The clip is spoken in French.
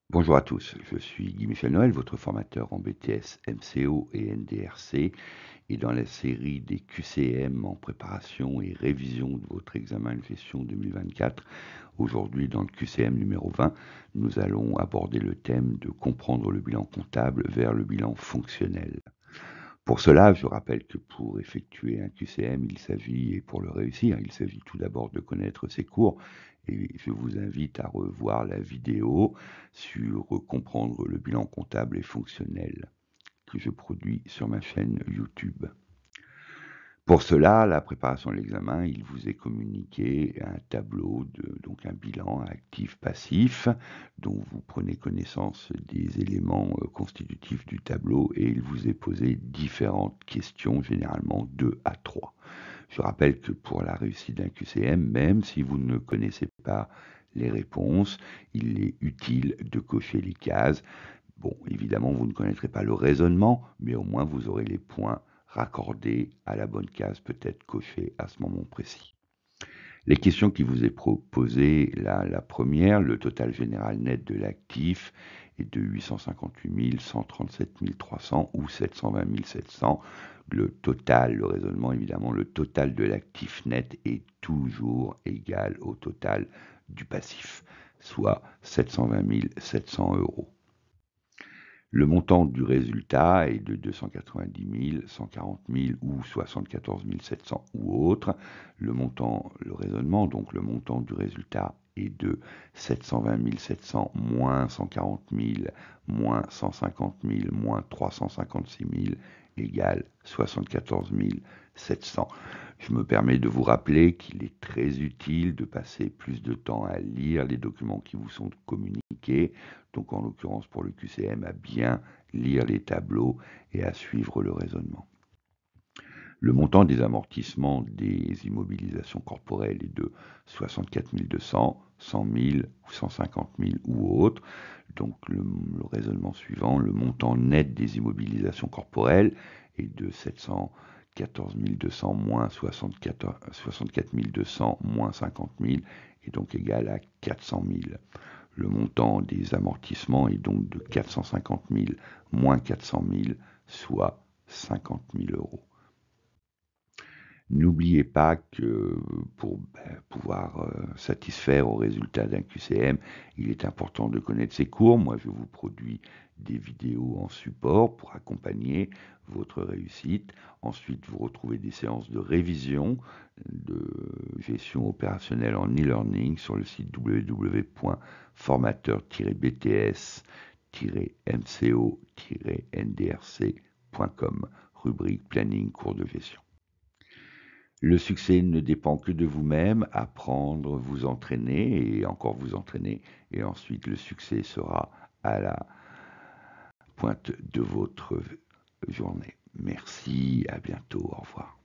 Bonjour à tous, je suis Guy-Michel Noël, votre formateur en BTS MCO et NDRC, et dans la série des QCM en préparation et révision de votre examen de gestion 2024, aujourd'hui dans le QCM numéro 20, nous allons aborder le thème de comprendre le bilan comptable vers le bilan fonctionnel. Pour cela, je rappelle que pour effectuer un QCM, et pour le réussir, il s'agit tout d'abord de connaître ses cours. Et je vous invite à revoir la vidéo sur comprendre le bilan comptable et fonctionnel que je produis sur ma chaîne YouTube. Pour cela, la préparation de l'examen, il vous est communiqué un tableau, donc un bilan actif-passif, dont vous prenez connaissance des éléments constitutifs du tableau et il vous est posé différentes questions, généralement 2 à 3. Je rappelle que pour la réussite d'un QCM, même si vous ne connaissez pas les réponses, il est utile de cocher les cases. Bon, évidemment, vous ne connaîtrez pas le raisonnement, mais au moins vous aurez les points raccordés à la bonne case, peut-être cochée à ce moment précis. Les questions qui vous est proposées, la première, le total général net de l'actif est de 858 137 300 ou 720 700. Le total, le raisonnement évidemment, le total de l'actif net est toujours égal au total du passif, soit 720 700 euros. Le montant du résultat est de 290 000, 140 000 ou 74 700 ou autre. Le raisonnement, donc le montant du résultat est de 720 700 moins 140 000 moins 150 000 moins 356 000 égale 74 700. Je me permets de vous rappeler qu'il est très utile de passer plus de temps à lire les documents qui vous sont communiqués, donc en l'occurrence pour le QCM, à bien lire les tableaux et à suivre le raisonnement. Le montant des amortissements des immobilisations corporelles est de 64 200, 100 000 ou 150 000 ou autre. Donc le raisonnement suivant, le montant net des immobilisations corporelles est de 714 200 moins 64 200 moins 50 000 est donc égal à 400 000. Le montant des amortissements est donc de 450 000 moins 400 000, soit 50 000 euros. N'oubliez pas que pour pouvoir satisfaire au résultat d'un QCM, il est important de connaître ses cours. Moi, je vous produis des vidéos en support pour accompagner votre réussite. Ensuite, vous retrouvez des séances de révision de gestion opérationnelle en e-learning sur le site www.formateur-bts-mco-ndrc.com, rubrique planning cours de gestion. Le succès ne dépend que de vous-même, apprendre, vous entraîner et encore vous entraîner, et ensuite le succès sera à la pointe de votre journée. Merci, à bientôt, au revoir.